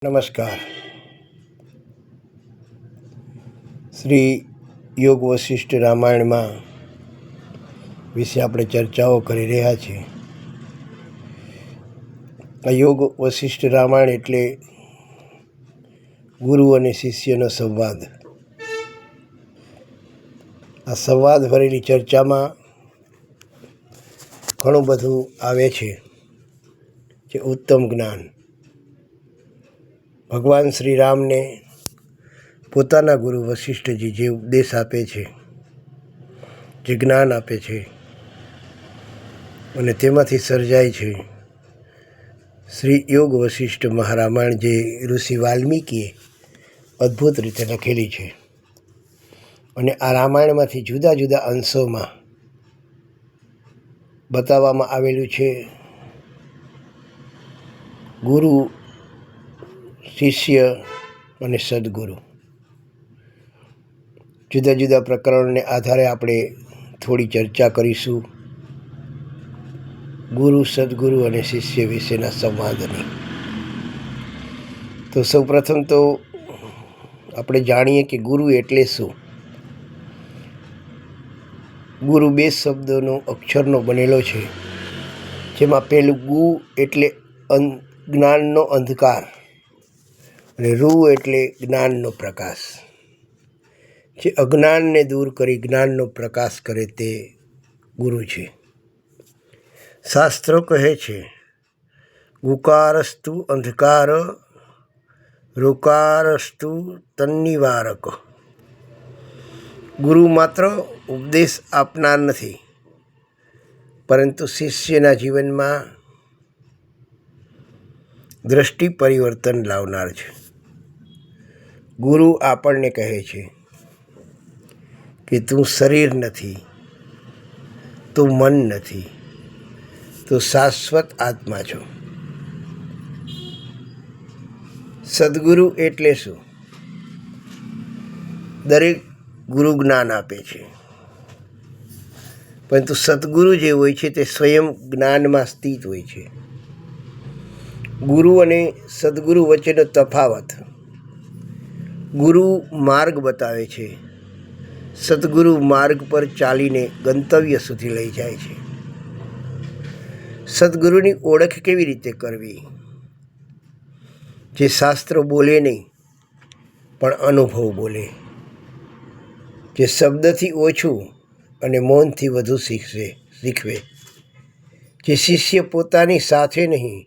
નમસ્કાર. શ્રી યોગ વશિષ્ઠ રામાયણમાં વિશે આપણે ચર્ચાઓ કરી રહ્યા છીએ. આ યોગ વશિષ્ઠ રામાયણ એટલે ગુરુ અને શિષ્યનો સંવાદ. આ સંવાદ ભરેલી ચર્ચામાં ઘણું બધું આવે છે, જે ઉત્તમ જ્ઞાન. ભગવાન શ્રી રામને પોતાના ગુરુ વશિષ્ઠજી જે ઉપદેશ આપે છે, જે જ્ઞાન આપે છે, અને તેમાંથી સર્જાય છે શ્રી યોગ વશિષ્ઠ મહારામાયણ, જે ઋષિ વાલ્મીકીએ અદ્ભુત રીતે લખેલી છે. અને આ રામાયણમાંથી જુદા જુદા અંશોમાં બતાવવામાં આવેલું છે ગુરુ, શિષ્ય અને સદગુરુ. જુદા જુદા પ્રકરણને આધારે આપણે થોડી ચર્ચા કરીશું ગુરુ, સદગુરુ અને શિષ્ય વિશેના સંવાદની. તો સૌપ્રથમ તો આપણે જાણીએ કે ગુરુ એટલે શું. ગુરુ બે શબ્દોનો અક્ષરનો બનેલો છે, જેમાં પહેલું ગુ એટલે જ્ઞાનનો અંધકાર અને રૂ એટલે જ્ઞાનનો પ્રકાશ. જે અજ્ઞાનને દૂર કરી જ્ઞાનનો પ્રકાશ કરે તે ગુરુ છે. શાસ્ત્રો કહે છે, ગુકારસ્તુ અંધકાર, રુકારસ્તુ તન્નિવારક. ગુરુ માત્ર ઉપદેશ આપનાર નથી, પરંતુ શિષ્યના જીવનમાં દ્રષ્ટિ પરિવર્તન લાવનાર છે. ગુરુ આપણને કહે છે કે તું શરીર નથી, તું મન નથી, તું શાશ્વત આત્મા છો. સદગુરુ એટલે શું? દરેક ગુરુ જ્ઞાન આપે છે, પરંતુ સદગુરુ જે હોય છે તે સ્વયં જ્ઞાનમાં સ્થિત હોય છે. ગુરુ અને સદગુરુ વચ્ચેનો તફાવત: ગુરુ માર્ગ બતાવે છે, સદગુરુ માર્ગ પર ચાલીને ગંતવ્ય સુધી લઈ જાય છે. સદગુરુની ઓળખ કેવી રીતે કરવી? જે શાસ્ત્રો બોલે નહીં, પણ અનુભવ બોલે. જે શબ્દથી ઓછું અને મૌનથી વધુ શીખવે. જે શિષ્ય પોતાની સાથે નહીં,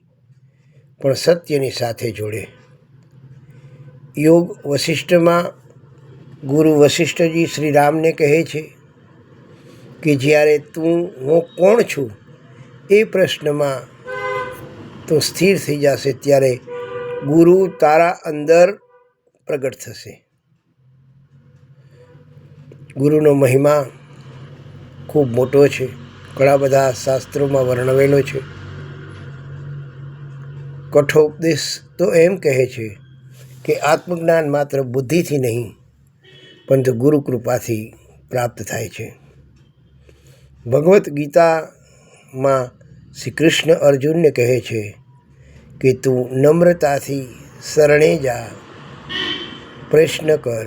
પણ સત્યની સાથે જોડે. યોગ વશિષ્ઠમાં ગુરુ વશિષ્ઠજી શ્રી રામને કહે છે કે જ્યારે હું કોણ છું એ પ્રશ્નમાં તું સ્થિર થઈ જશે, ત્યારે ગુરુ તારા અંદર પ્રગટ થશે. ગુરુનો મહિમા ખૂબ મોટો છે, ઘણા બધા શાસ્ત્રોમાં વર્ણવેલો છે. કઠોપદેશ તો એમ કહે છે કે આત્મજ્ઞાન માત્ર બુદ્ધિથી નહીં, પરંતુ ગુરુ કૃપાથી પ્રાપ્ત થાય છે. ભગવદ્ ગીતામાં શ્રી કૃષ્ણ અર્જુનને કહે છે કે તું નમ્રતાથી શરણે જા, પ્રશ્ન કર,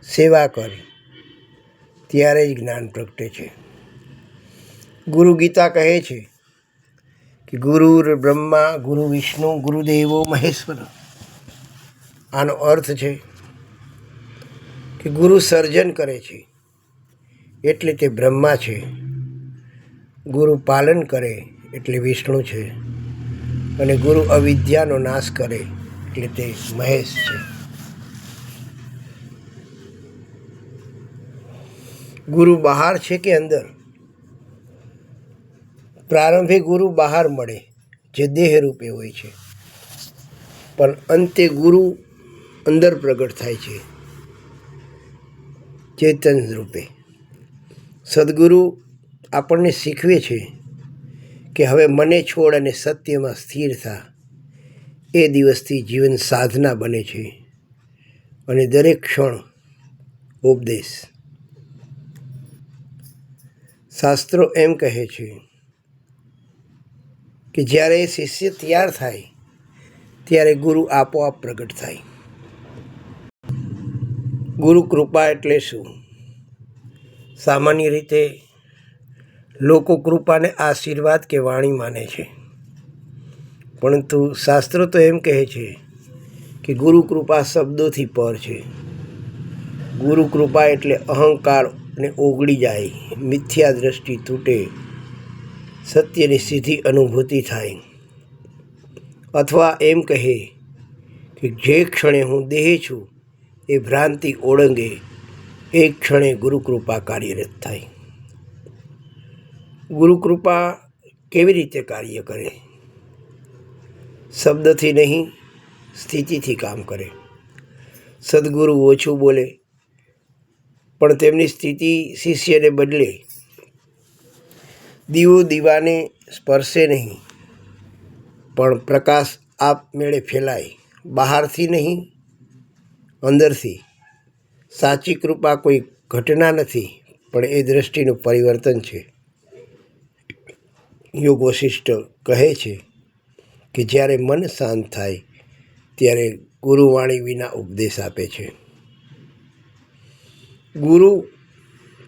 સેવા કર, ત્યારે જ જ્ઞાન પ્રગટે છે. ગુરુ ગીતા કહે છે કે ગુરુર બ્રહ્મા, ગુરુ વિષ્ણુ, ગુરુદેવો મહેશ્વર. આનો અર્થ છે કે ગુરુ સર્જન કરે છે એટલે તે બ્રહ્મા છે, ગુરુ પાલન કરે એટલે વિષ્ણુ છે, અને ગુરુ અવિદ્યાનો નાશ કરે એટલે તે મહેશ છે. ગુરુ બહાર છે કે અંદર? પ્રારંભે ગુરુ બહાર મળે, જે દેહ રૂપે હોય છે, પણ અંતે ગુરુ અંદર પ્રગટ થાય છે, ચેતન રૂપે. સદગુરુ આપણને શીખવે છે કે હવે મને છોડ અને સત્યમાં સ્થિર થા. એ દિવસથી જીવન સાધના બને છે, અને દરેક ક્ષણ ઉપદેશ. શાસ્ત્રો એમ કહે છે કે જ્યારે શિષ્ય તૈયાર થાય ત્યારે ગુરુ આપોઆપ પ્રગટ થાય. ગુરુ કૃપા એટલે શું? સામાન્ય રીતે લોકો કૃપાને આશીર્વાદ કે વાણી માને છે, પરંતુ શાસ્ત્રો તો એમ કહે છે કે ગુરુ કૃપા શબ્દોથી પર છે. ગુરુ કૃપા એટલે અહંકારને ઓગળી જાય, મિથ્યા દ્રષ્ટિ તૂટે, સત્યની સીધી અનુભૂતિ થાય, અથવા એમ કહે કે જે ક્ષણે હું દેહ છું એ ભ્રાંતિ ઓળંગે, એક ક્ષણે ગુરુ કૃપા કાર્યરત થાય. ગુરુ કૃપા કેવી રીતે કાર્ય કરે? શબ્દથી નહીં, સ્થિતિથી કામ કરે. સદગુરુ ઓછું બોલે, પણ તેમની સ્થિતિ શિષ્યને બદલે. દીવો દીવાને સ્પર્શે નહીં, પણ પ્રકાશ આપમેળે ફેલાય, બહારથી નહીં, અંદરથી. સાચી કૃપા કોઈ ઘટના નથી, પણ એ દ્રષ્ટિનું પરિવર્તન છે. યોગ વશિષ્ઠ કહે છે કે જ્યારે મન શાંત થાય ત્યારે ગુરુવાણી વિના ઉપદેશ આપે છે. ગુરુ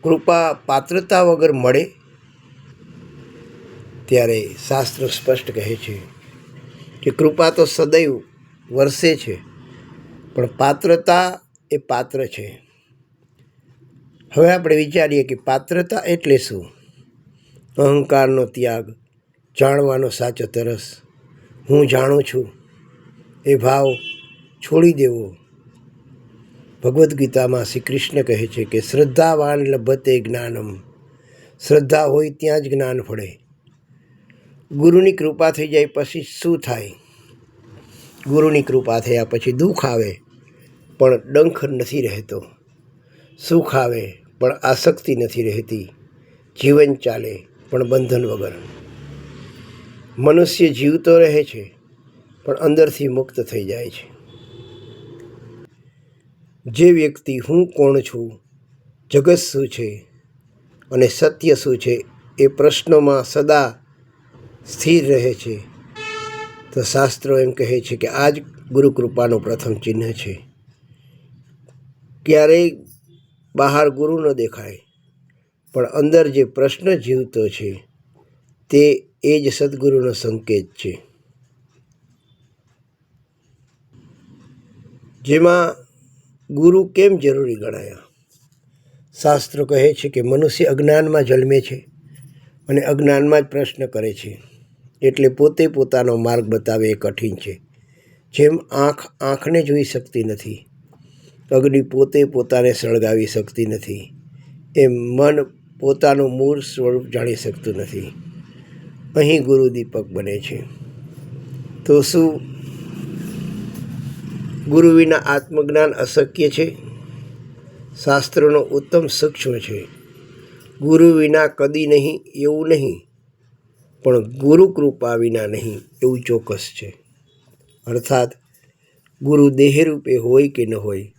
કૃપા પાત્રતા વગર મળે ત્યારે શાસ્ત્ર સ્પષ્ટ કહે છે કે કૃપા તો સદૈવ વરસે છે, પણ પાત્રતા એ પાત્ર છે. હવે આપણે વિચારીએ કે પાત્રતા એટલે શું? અહંકારનો ત્યાગ, જાણવાનો સાચો તરસ, હું જાણું છું એ ભાવ છોડી દેવો. ભગવદ્ ગીતામાં શ્રી કૃષ્ણ કહે છે કે શ્રદ્ધાવાન લભતે જ્ઞાનમ, શ્રદ્ધા હોય ત્યાં જ જ્ઞાન ફળે. ગુરુની કૃપા થઈ જાય પછી શું થાય? ગુરુની કૃપા થયા પછી દુઃખ આવે પણ ડંખ નથી રહેતો, સુખ આવે પણ આસક્તિ નથી રહેતી, જીવન ચાલે પણ બંધન વગર. મનુષ્ય જીવતો રહે છે પણ અંદરથી મુક્ત થઈ જાય છે. જે વ્યક્તિ હું કોણ છું, જગત શું છે અને સત્ય શું છે એ પ્રશ્નોમાં સદા સ્થિર રહે છે, તો શાસ્ત્રો એમ કહે છે કે આ જ ગુરુ કૃપાનું પ્રથમ ચિહ્ન છે. ક્યારેય બહાર ગુરુ ન દેખાય, પણ અંદર જે પ્રશ્ન જીવતો છે તે એ જ સદગુરુનો સંકેત છે. જેમાં ગુરુ કેમ જરૂરી ગણાયા? શાસ્ત્રો કહે છે કે મનુષ્ય અજ્ઞાનમાં જન્મે છે અને અજ્ઞાનમાં જ પ્રશ્ન કરે છે, એટલે પોતે પોતાનો માર્ગ બતાવે એ કઠિન છે. જેમ આંખ આંખને જોઈ શકતી નથી, અગ્નિ પોતે પોતાને સળગાવી શકતી નથી, એમ મન પોતાનું મૂળ સ્વરૂપ જાણી શકતું નથી. અહીં ગુરુ દીપક બને છે. તો શું ગુરુ વિના આત્મજ્ઞાન અશક્ય છે? શાસ્ત્રોનો ઉત્તમ સૂક્ષ્મ છે. ગુરુ વિના કદી નહીં એવું નહીં, પણ ગુરુ કૃપા વિના નહીં એવું ચોક્કસ છે. અર્થાત ગુરુ દેહરૂપે હોય કે ન હોય,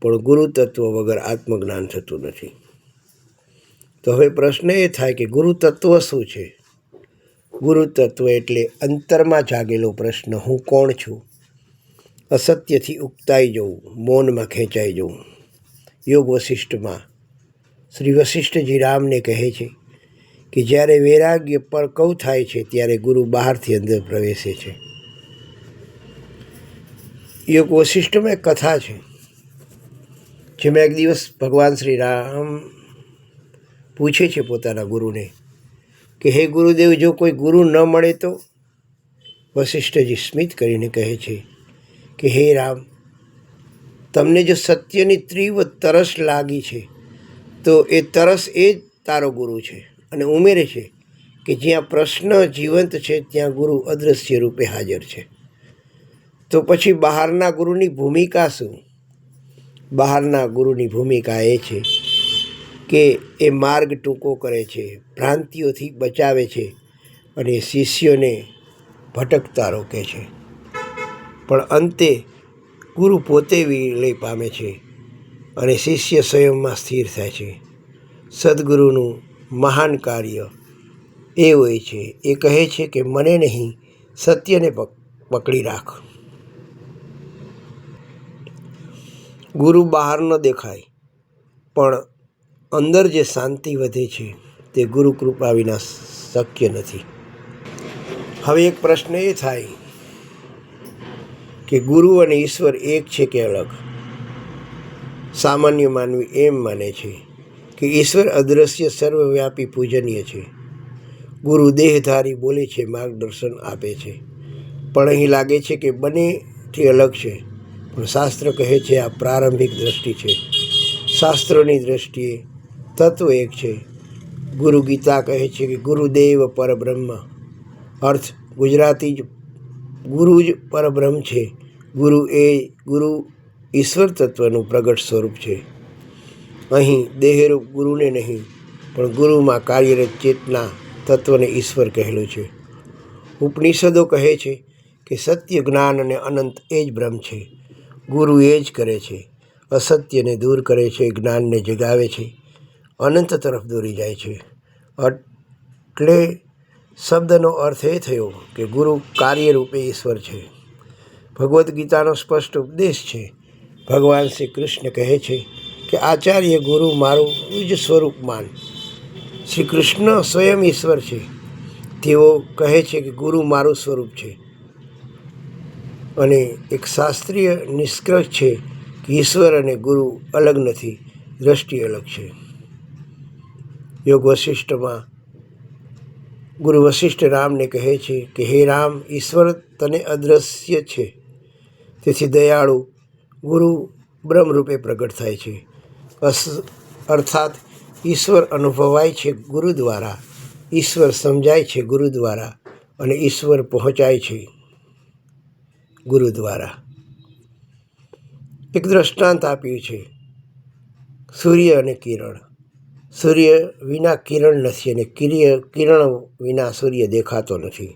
પણ ગુરુ તત્વ વગર આત્મજ્ઞાન થતું નથી. તો હવે પ્રશ્ન એ થાય કે ગુરુ તત્વ શું છે? ગુરુ તત્વ એટલે અંતરમાં જાગેલો પ્રશ્ન, હું કોણ છું? અસત્યથી ઉકતાઈ જવું, મૌનમાં ખેંચાઈ જવું. યોગ વશિષ્ઠમાં શ્રી વશિષ્ઠજી રામને કહે છે કે જ્યારે વૈરાગ્ય પરકવ થાય છે ત્યારે ગુરુ બહારથી અંદર પ્રવેશે છે. યોગ વશિષ્ઠમાં એક કથા છે, જેમાં એક દિવસ ભગવાન શ્રી રામ પૂછે છે પોતાના ગુરુને કે હે ગુરુદેવ, જો કોઈ ગુરુ ન મળે તો? વશિષ્ઠજી સ્મિત કરીને કહે છે કે હે રામ, તમને જો સત્યની તીવ્ર તરસ લાગી છે તો એ તરસ એ જ તારો ગુરુ છે. અને ઉમેરે છે કે જ્યાં પ્રશ્ન જીવંત છે ત્યાં ગુરુ અદૃશ્ય રૂપે હાજર છે. તો પછી બહારના ગુરુની ભૂમિકા શું? બહારના ગુરુની ભૂમિકા એ છે કે એ માર્ગ ટૂંકો કરે છે, ભ્રાંતિઓથી બચાવે છે અને શિષ્યોને ભટકતા રોકે છે. પણ અંતે ગુરુ પોતે વિલય પામે છે અને શિષ્ય સ્વયંમાં સ્થિર થાય છે. સદગુરુનું મહાન કાર્ય એ હોય છે, એ કહે છે કે મને નહીં, સત્યને પકડી રાખ. ગુરુ બહાર ન દેખાય, પણ અંદર જે શાંતિ વધે છે તે ગુરુ કૃપા વિના શક્ય નથી. હવે એક પ્રશ્ન એ થાય કે ગુરુ અને ઈશ્વર એક છે કે અલગ? સામાન્ય માનવી એમ માને છે કે ઈશ્વર અદૃશ્ય સર્વવ્યાપી પૂજનીય છે. ગુરુ દેહધારી બોલે છે, માર્ગદર્શન આપે છે, પણ અહીં લાગે છે કે બંનેથી અલગ છે. પણ શાસ્ત્ર કહે છે આ પ્રારંભિક દ્રષ્ટિ છે. શાસ્ત્રોની દ્રષ્ટિએ તત્વ એક છે. ગુરુ ગીતા કહે છે કે ગુરુદેવ પરબ્રહ્મ, અર્થ ગુજરાતી જ ગુરુ જ પરબ્રહ્મ છે. ગુરુ ઈશ્વર તત્વનું પ્રગટ સ્વરૂપ છે. અહીં દેહરૂપ ગુરુને નહીં, પણ ગુરુમાં કાર્યરત ચેતના તત્વને ઈશ્વર કહેલું છે. ઉપનિષદો કહે છે કે સત્ય, જ્ઞાન અને અનંત એ જ બ્રહ્મ છે. ગુરુ એ જ કરે છે. અસત્યને દૂર કરે છે, જ્ઞાનને જગાવે છે, અનંત તરફ દોરી જાય છે. એટલે શબ્દનો અર્થ એ થયો કે ગુરુ કાર્યરૂપે ઈશ્વર છે. ભગવદ્ ગીતાનો સ્પષ્ટ ઉપદેશ છે. ભગવાન શ્રી કૃષ્ણ કહે છે કે આચાર્ય ગુરુ મારું જ સ્વરૂપ માન. શ્રી કૃષ્ણ સ્વયં ઈશ્વર છે. તેઓ કહે છે કે ગુરુ મારું સ્વરૂપ છે. અને એક શાસ્ત્રીય નિષ્કર્ષ છે કે ઈશ્વર અને ગુરુ અલગ નથી, દ્રષ્ટિ અલગ છે. યોગ વશિષ્ઠમાં ગુરુ વશિષ્ઠ રામને કહે છે કે હે રામ, ઈશ્વર તને અદૃશ્ય છે, તેથી દયાળુ ગુરુ બ્રહ્મરૂપે પ્રગટ થાય છે. અર્થાત ઈશ્વર અનુભવાય છે ગુરુ દ્વારા, ઈશ્વર સમજાય છે ગુરુ દ્વારા, અને ઈશ્વર પહોંચાય છે ગુરુ દ્વારા. એક દ્રષ્ટાંત આપ્યું છે, સૂર્ય અને કિરણ. સૂર્ય વિના કિરણ નથી અને કિરણ વિના સૂર્ય દેખાતો નથી.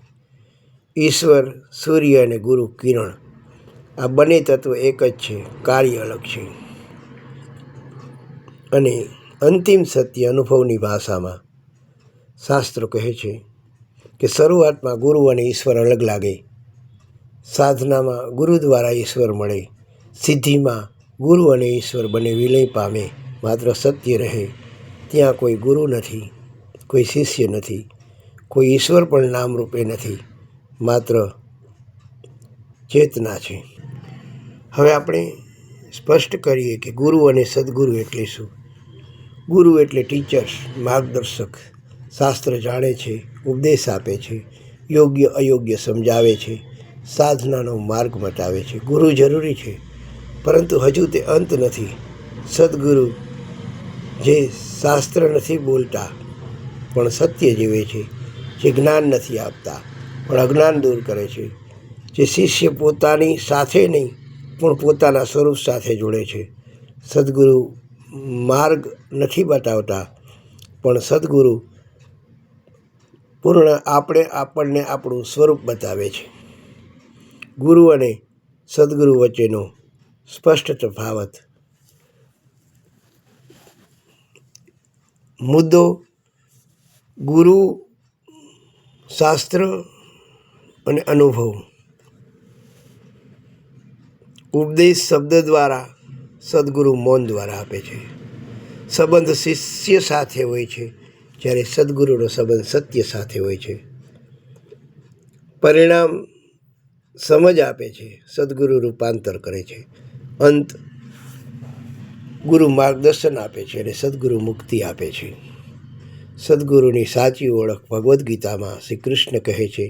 ઈશ્વર, સૂર્ય અને ગુરુ કિરણ, આ બંને તત્વ એક જ છે, કાર્ય અલગ છે. અને અંતિમ સત્ય અનુભવની ભાષામાં શાસ્ત્રો કહે છે કે શરૂઆતમાં ગુરુ અને ઈશ્વર અલગ લાગે, સાધનામાં ગુરુ દ્વારા ઈશ્વર મળે, સિદ્ધિમાં ગુરુ અને ઈશ્વર બંને વિલય પામે, માત્ર સત્ય રહે. ત્યાં કોઈ ગુરુ નથી, કોઈ શિષ્ય નથી, કોઈ ઈશ્વર પણ નામરૂપે નથી, માત્ર ચેતના છે. હવે આપણે સ્પષ્ટ કરીએ કે ગુરુ અને સદગુરુ એટલે શું. ગુરુ એટલે ટીચર્સ, માર્ગદર્શક. શાસ્ત્ર જાણે છે, ઉપદેશ આપે છે, યોગ્ય અયોગ્ય સમજાવે છે, સાધનાનો માર્ગ બતાવે છે. ગુરુ જરૂરી છે, પરંતુ હજુ તે અંત નથી. સદગુરુ જે શાસ્ત્ર નથી બોલતા પણ સત્ય જીવે છે, જે જ્ઞાન નથી આપતા પણ અજ્ઞાન દૂર કરે છે, જે શિષ્ય પોતાની સાથે નહીં પણ પોતાના સ્વરૂપ સાથે જોડે છે. સદગુરુ માર્ગ નથી બતાવતા, પણ સદગુરુ પૂર્ણ આપણને આપણું સ્વરૂપ બતાવે છે. ગુરુ અને સદગુરુ વચ્ચેનો સ્પષ્ટ તફાવત. મુદ્દો ગુરુ, શાસ્ત્ર અને અનુભવ. ઉપદેશ શબ્દ દ્વારા, સદગુરુ મૌન દ્વારા આપે છે. સંબંધ શિષ્ય સાથે હોય છે, જ્યારે સદગુરુનો સંબંધ સત્ય સાથે હોય છે. પરિણામ સમજ આપે છે, સદગુરુ રૂપાંતર કરે છે. અંત ગુરુ માર્ગદર્શન આપે છે અને સદગુરુ મુક્તિ આપે છે. સદગુરુની સાચી ઓળખ ભગવદ્ ગીતામાં શ્રી કૃષ્ણ કહે છે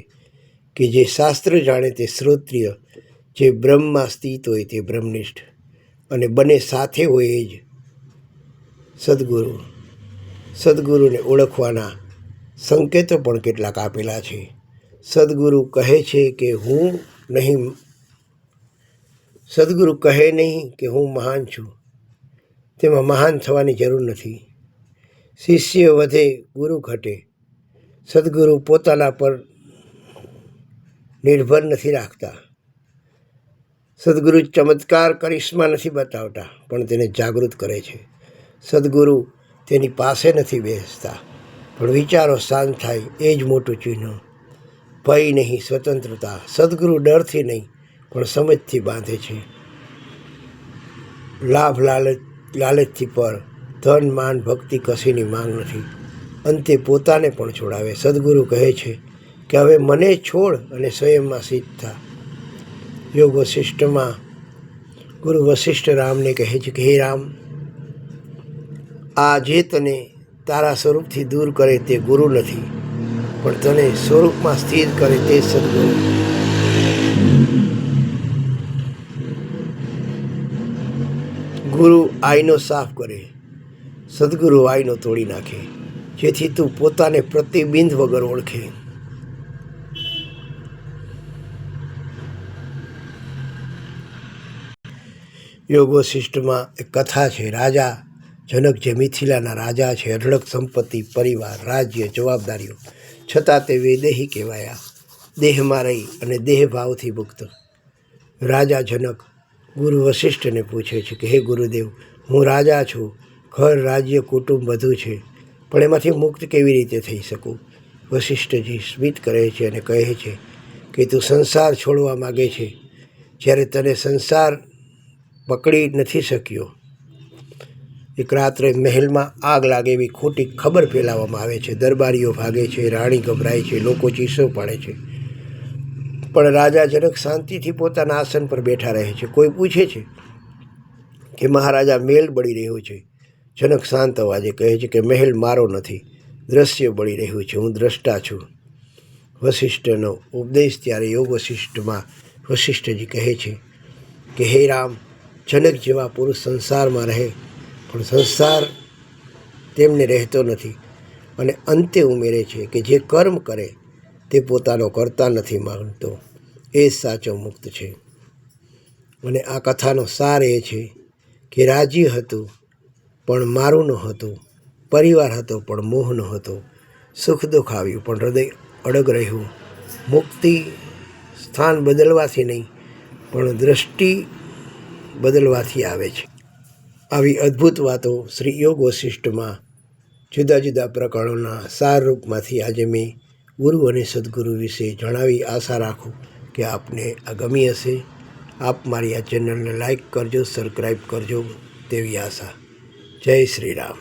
કે જે શાસ્ત્ર જાણે તે શ્રોત્રિય, જે બ્રહ્મમાં સ્થિત હોય તે બ્રહ્મનિષ્ઠ, અને બંને સાથે હોય એ જ સદગુરુ. સદગુરુને ઓળખવાના સંકેતો પણ કેટલાક આપેલા છે. સદગુરુ કહે છે કે હું નહીં, સદગુરુ કહે નહીં કે હું મહાન છું. તેમાં મહાન થવાની જરૂર નથી. શિષ્ય વધે, ગુરુ ઘટે. સદગુરુ પોતાના પર નિર્ભર નથી રાખતા. સદગુરુ ચમત્કાર, કરિશ્મા નથી બતાવતા, પણ તેને જાગૃત કરે છે. સદગુરુ તેની પાસે નથી બેસતા, પણ વિચારો શાંત થાય, એ જ મોટું ચિહ્ન. ભય નહીં, સ્વતંત્રતા. સદગુરુ ડરથી નહીં પણ સમજથી બાંધે છે. લાભ લાલચથી પર ધન માન ભક્તિ કશીની માંગ નથી. અંતે પોતાને પણ છોડાવે. સદગુરુ કહે છે કે હવે મને છોડ અને સ્વયંમાં સિદ્ધ થા. યોગ વશિષ્ઠમાં ગુરુ વશિષ્ઠ રામને કહે છે કે હે રામ, આ જે તને તારા સ્વરૂપથી દૂર કરે તે ગુરુ નથી, પણ તને સ્વરૂપમાં સ્થિર કરે તે સદગુરુ. ગુરુ આઈનો સાફ કરે, સદગુરુ આઈનો તોડી નાખે, જેથી તું પોતાને પ્રતિબિંબ વગર ઓળખે. યોગ વશિષ્ઠમાં એક કથા છે. રાજા જનક જે મિથિલાના રાજા છે, અઢળક સંપત્તિ, પરિવાર, રાજ્ય, જવાબદારીઓ, છતાં તે વૈદેહી કહેવાયા, દેહમાં રહી અને દેહભાવથી મુક્ત. રાજા જનક ગુરુ વશિષ્ઠને પૂછે છે કે હે ગુરુદેવ, હું રાજા છું, ઘર, રાજ્ય, કુટુંબ બધું છે, પણ એમાંથી મુક્ત કેવી રીતે થઈ શકું? વશિષ્ઠજી સ્મિત કરે છે અને કહે છે કે તું સંસાર છોડવા માગે છે. જ્યારે તને સંસાર પકડી નથી શક્યો, એક રાત્રે મહેલમાં આગ લાગે એવી ખોટી ખબર ફેલાવવામાં આવે છે. દરબારીઓ ભાગે છે, રાણી ગભરાય છે, લોકો ચીસો પાડે છે, પણ રાજા જનક શાંતિથી પોતાના આસન પર બેઠા રહે છે. કોઈ પૂછે છે કે મહારાજા, મહેલ બળી રહ્યો છે. જનક શાંત અવાજે કહે છે કે મહેલ મારો નથી, દ્રશ્ય બળી રહ્યું છે, હું દ્રષ્ટા છું. વશિષ્ઠનો ઉપદેશ ત્યારે યોગ વશિષ્ઠમાં વશિષ્ઠજી કહે છે કે હે રામ, જનક જેવા પુરુષ સંસારમાં રહે, પણ સંસાર તેમને રહેતો નથી, અને અંતે ઉમેરે છે કે જે કર્મ કરે તે પોતાનો કરતા નથી માનતો, એ જ સાચો મુક્ત છે. અને આ કથાનો સાર એ છે કે રાજ્ય હતું પણ મારું નહોતું, પરિવાર હતો પણ મોહ નહોતો, સુખ દુઃખ આવ્યું પણ હૃદય અડગ રહ્યું. મુક્તિ સ્થાન બદલવાથી નહીં, પણ દ્રષ્ટિ બદલવાથી આવે છે. આવી અદ્ભુત વાતો શ્રી યોગ વશિષ્ઠમાં જુદા જુદા પ્રકરણોના સારરૂપમાંથી આજે મેં ગુરુ અને સદગુરુ વિશે જણાવી. આશા રાખું કે આપને આ ગમી હશે. આપ મારી આ ચેનલને લાઈક કરજો, સબસ્ક્રાઈબ કરજો તેવી આશા. જય શ્રી રામ.